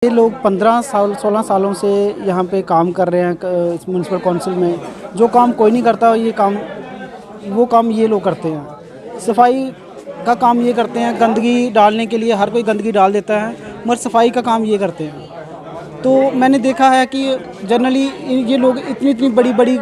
ये लोग 15 साल 16 सालों से यहाँ पे काम कर रहे हैं इस म्यूनसिपल काउंसिल में। जो काम कोई नहीं करता वो काम ये लोग करते हैं। सफाई का काम ये करते हैं, गंदगी डालने के लिए हर कोई गंदगी डाल देता है, मगर सफाई का काम ये करते हैं। तो मैंने देखा है कि जनरली ये लोग इतनी बड़ी बड़ी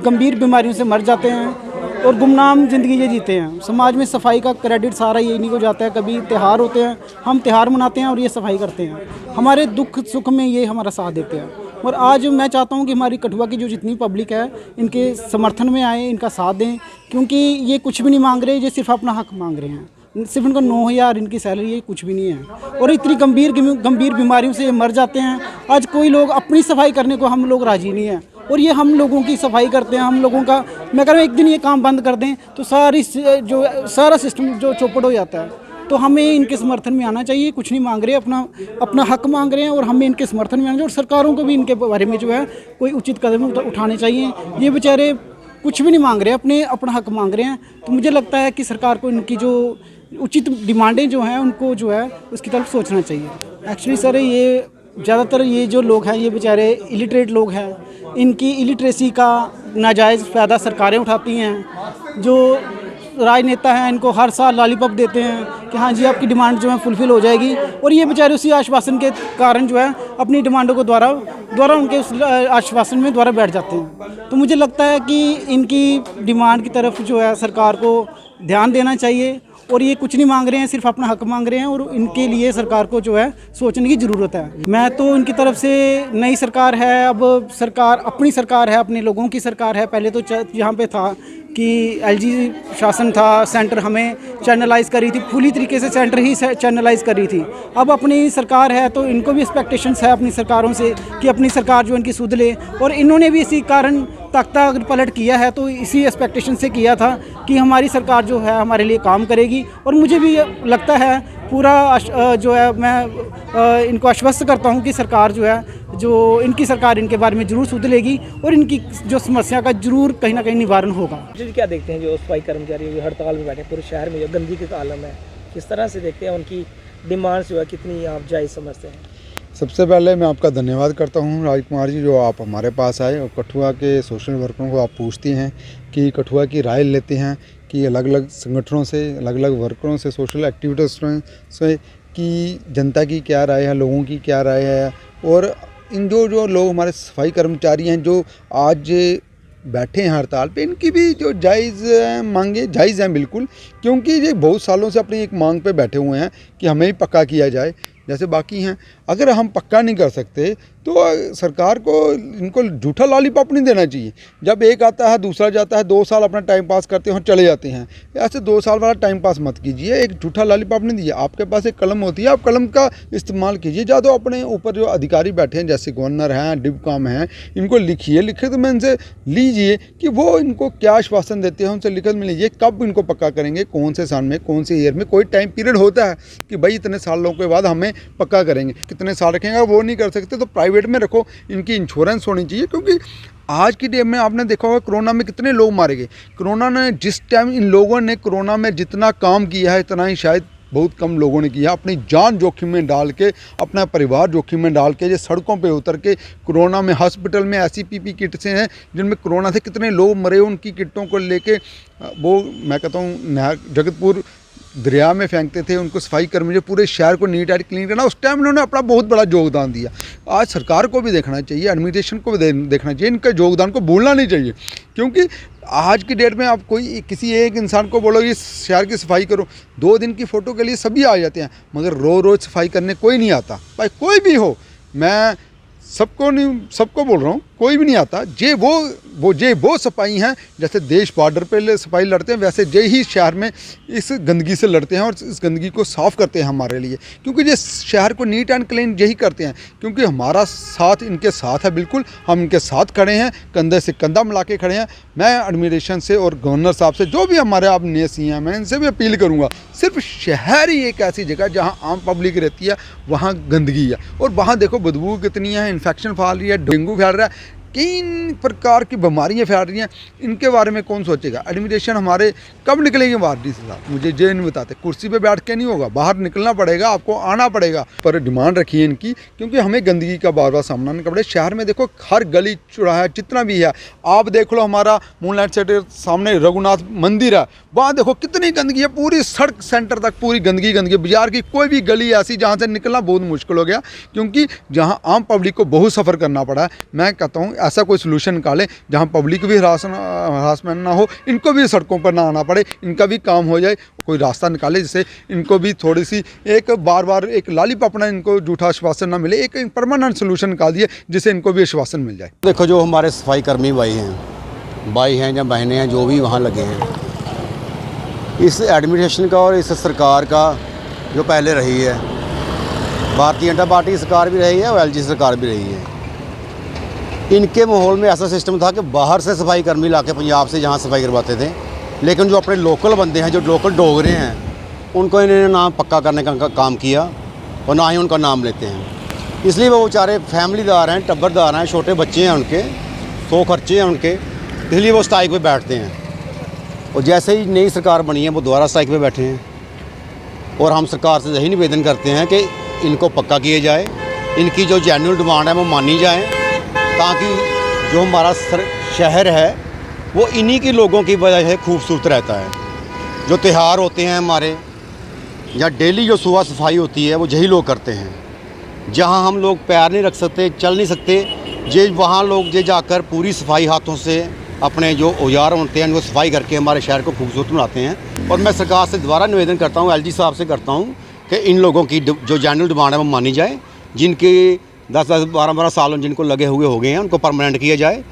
गंभीर बीमारियों से मर जाते हैं और गुमनाम ज़िंदगी ये जीते हैं। समाज में सफाई का क्रेडिट सारा ये नहीं हो जाता है। कभी त्यौहार होते हैं, हम त्यौहार मनाते हैं और ये सफाई करते हैं। हमारे दुख सुख में ये हमारा साथ देते हैं। और आज मैं चाहता हूँ कि हमारी कठुआ की जो जितनी पब्लिक है, इनके समर्थन में आए, इनका साथ दें, क्योंकि ये कुछ भी नहीं मांग रहे, ये सिर्फ अपना हक मांग रहे हैं। सिर्फ इनको 9,000 इनकी सैलरी है, कुछ भी नहीं है। और इतनी गंभीर बीमारियों से मर जाते हैं। आज कोई लोग अपनी सफाई करने को हम लोग राज़ी नहीं हैं, और ये हम लोगों की सफाई करते हैं। हम लोगों का, मैं कह रहा हूँ एक दिन ये काम बंद कर दें तो सारा सिस्टम जो चौपट हो जाता है। तो हमें इनके समर्थन में आना चाहिए। कुछ नहीं मांग रहे, अपना हक मांग रहे हैं, और हमें इनके समर्थन में आना चाहिए। और सरकारों को भी इनके बारे में जो है कोई उचित कदम उठाने चाहिए। ये बेचारे कुछ भी नहीं मांग रहे, अपना हक मांग रहे हैं। तो मुझे लगता है कि सरकार को इनकी जो उचित डिमांडें जो हैं उनको जो है उसकी तरफ सोचना चाहिए। एक्चुअली सर, ये ज़्यादातर ये जो लोग हैं ये बेचारे इलिटरेट लोग हैं। इनकी इलिटरेसी का नाजायज़ फ़ायदा सरकारें उठाती हैं। जो राजनेता हैं इनको हर साल लॉलीपॉप देते हैं कि हाँ जी आपकी डिमांड जो है फुलफ़िल हो जाएगी, और ये बेचारे उसी आश्वासन के कारण जो है अपनी डिमांडों को द्वारा उनके उस आश्वासन में द्वारा बैठ जाते हैं। तो मुझे लगता है कि इनकी डिमांड की तरफ जो है सरकार को ध्यान देना चाहिए। और ये कुछ नहीं मांग रहे हैं, सिर्फ अपना हक मांग रहे हैं, और इनके लिए सरकार को जो है सोचने की ज़रूरत है। मैं तो इनकी तरफ से, नई सरकार है, अब सरकार अपनी सरकार है, अपने लोगों की सरकार है। पहले तो यहाँ पे था कि एलजी शासन था, सेंटर हमें चैनलाइज़ कर रही थी, पूरी तरीके से सेंटर ही चैनलाइज़ कर रही थी। अब अपनी सरकार है तो इनको भी एक्सपेक्टेशंस है अपनी सरकारों से कि अपनी सरकार जो इनकी सुध ले, और इन्होंने भी इसी कारण तख्ता अगर पलट किया है तो इसी एक्सपेक्टेशन से किया था कि हमारी सरकार जो है हमारे लिए काम करेगी। और मुझे भी लगता है पूरा जो है, मैं इनको आश्वस्त करता हूँ कि सरकार जो है, जो इनकी सरकार इनके बारे में ज़रूर सुध लेगी और इनकी जो समस्या का ज़रूर कहीं ना कहीं निवारण होगा। जी, क्या देखते हैं जो सफाई कर्मचारी हड़ताल में बैठे पूरे शहर में, जो गंदगी के आलम है, किस तरह से देखते हैं? उनकी डिमांड्स जो है कितनी आप जायज़ समझते हैं? सबसे पहले मैं आपका धन्यवाद करता हूं राजकुमार जी, जो आप हमारे पास आए और कठुआ के सोशल वर्करों को आप पूछती हैं कि कठुआ की राय लेते हैं कि अलग अलग संगठनों से, अलग अलग वर्करों से, सोशल एक्टिविटीज़ से कि जनता की क्या राय है, लोगों की क्या राय है। और इन जो लोग हमारे सफाई कर्मचारी हैं जो आज बैठे हैं हड़ताल पे, इनकी भी जो जायज़ मांगे जायज़ हैं बिल्कुल, क्योंकि ये बहुत सालों से अपनी एक मांग पे बैठे हुए हैं कि हमें ही पक्का किया जाए जैसे बाकी हैं। अगर हम पक्का नहीं कर सकते तो सरकार को इनको झूठा लॉलीपॉप नहीं देना चाहिए। जब एक आता है दूसरा जाता है, 2 साल अपना टाइम पास करते हैं और चले जाते हैं। ऐसे 2 साल वाला टाइम पास मत कीजिए, एक झूठा लॉलीपॉप नहीं दीजिए। आपके पास एक कलम होती है, आप कलम का इस्तेमाल कीजिए। या तो अपने ऊपर जो अधिकारी बैठे हैं जैसे गवर्नर हैं, डिप्टी हैं, इनको लिखिए, लिखित में इनसे लीजिए कि वो इनको क्या आश्वासन देते हैं, उनसे लिखित में लीजिए कब इनको पक्का करेंगे, कौन से साल में, कौन से ईयर में। कोई टाइम पीरियड होता है कि भाई इतने सालों के बाद हमें पक्का करेंगे, कितने साल रखेंगे वो नहीं कर सकते तो प्राइवेट में रखो। इनकी इंश्योरेंस होनी चाहिए, क्योंकि आज की डेट में आपने देखा होगा कोरोना में कितने लोग मारे गए। कोरोना ने जिस टाइम इन लोगों ने कोरोना में जितना काम किया है इतना ही शायद बहुत कम लोगों ने किया। अपनी जान जोखिम में डाल के, अपना परिवार जोखिम में डाल के, ये सड़कों पे उतर के कोरोना में, हॉस्पिटल में ऐसी पीपी किट से हैं जिनमें कोरोना से कितने लोग मरे। उनकी किटों को लेके वो, मैं कहता हूँ, जगतपुर दरिया में फेंकते थे। उनको सफाई कर्मचारी पूरे शहर को नीट एंड क्लीन करना, उस टाइम उन्होंने अपना बहुत बड़ा योगदान दिया। आज सरकार को भी देखना चाहिए, एडमिनिस्ट्रेशन को भी देखना चाहिए, इनका योगदान को भूलना नहीं चाहिए। क्योंकि आज की डेट में आप किसी एक इंसान को बोलो ये शहर की सफाई करो, 2 दिन की फ़ोटो के लिए सभी आ जाते हैं, मगर रोज़ सफाई करने कोई नहीं आता। भाई कोई भी हो, मैं सबको बोल रहा हूँ, कोई भी नहीं आता। वो सफाई हैं जैसे देश बॉर्डर पे सफाई लड़ते हैं, वैसे जे ही शहर में इस गंदगी से लड़ते हैं और इस गंदगी को साफ़ करते हैं हमारे लिए। क्योंकि ये शहर को नीट एंड क्लीन यही करते हैं, क्योंकि हमारा साथ इनके साथ है, बिल्कुल हम इनके साथ खड़े हैं, कंधे से कंधा मिला के खड़े हैं। मैं एडमिनिस्ट्रेशन से और गवर्नर साहब से, जो भी हमारे आप नेसी हैं, मैं इनसे भी अपील करूँगा, सिर्फ शहर ही एक ऐसी जगह जहाँ आम पब्लिक रहती है वहाँ गंदगी है, और वहाँ देखो बदबू कितनी है, इन्फेक्शन फैल रही है, डेंगू फैल रहा है। कई प्रकार की बीमारियाँ फैल रही हैं, इनके बारे में कौन सोचेगा। एडमिनिस्ट्रेशन हमारे कब निकलेंगे वार्डी से साहब, मुझे ये नहीं बताते। कुर्सी पे बैठ के नहीं होगा, बाहर निकलना पड़ेगा, आपको आना पड़ेगा। पर डिमांड रखी है इनकी, क्योंकि हमें गंदगी का बार बार सामना करना पड़े। शहर में देखो हर गली चौराहा जितना भी है, आप देख लो हमारा मूनलाइट सेंटर सामने रघुनाथ मंदिर है, वहाँ देखो कितनी गंदगी है, पूरी सड़क सेंटर तक पूरी गंदगी गंदगी। बाजार की कोई भी गली ऐसी जहाँ से निकलना बहुत मुश्किल हो गया, क्योंकि जहाँ आम पब्लिक को बहुत सफ़र करना पड़ा है। मैं कहता हूँ ऐसा कोई सोल्यूशन निकालें जहाँ पब्लिक भी हरासमेंट ना हो, इनको भी सड़कों पर ना आना पड़े, इनका भी काम हो जाए। कोई रास्ता निकाले जिससे इनको भी थोड़ी सी एक बार बार एक लालीपप ना, इनको झूठा आश्वासन ना मिले, एक परमानेंट सोल्यूशन निकाल दिए जिससे इनको भी आश्वासन मिल जाए। देखो जो हमारे सफाई कर्मी भाई हैं या बहनें हैं जो भी वहाँ लगे हैं, इस एडमिनिस्ट्रेशन का और इस सरकार का जो पहले रही है, भारतीय जनता पार्टी सरकार भी रही है और एलजी सरकार भी रही है, इनके माहौल में ऐसा सिस्टम था कि बाहर से सफाई कर्मी लाके पंजाब से जहाँ सफाई करवाते थे, लेकिन जो अपने लोकल बंदे हैं, जो लोकल डोगरे हैं, उनको इन्होंने ना पक्का करने का काम किया और ना ही उनका नाम लेते हैं। इसलिए वो बेचारे फैमिलीदार हैं, टब्बरदार हैं, छोटे बच्चे हैं उनके, 100 खर्चे हैं उनके, इसलिए वो स्ट्राइक पे बैठते हैं। और जैसे ही नई सरकार बनी है वो दोबारा स्ट्राइक पे बैठे हैं। और हम सरकार से यही निवेदन करते हैं कि इनको पक्का किया जाए, इनकी जो जेन्युइन डिमांड है वो मानी जाए, ताकि जो हमारा शहर है वो इन्हीं के लोगों की वजह से खूबसूरत रहता है। जो त्यौहार होते हैं हमारे, या डेली जो सुबह सफाई होती है, वो यही लोग करते हैं। जहां हम लोग पैर नहीं रख सकते, चल नहीं सकते, जे वहाँ लोग जे जाकर पूरी सफाई हाथों से अपने जो औजार होते हैं उनको सफाई करके हमारे शहर को खूबसूरत बनाते हैं। और मैं सरकार से दोबारा निवेदन करता हूँ, एलजी साहब से करता हूँ कि इन लोगों की जो जेन्युइन डिमांड है वो मानी जाए, जिनके 10-10, 12-12 साल जिनको लगे हुए हो गए हैं उनको परमानेंट किया जाए।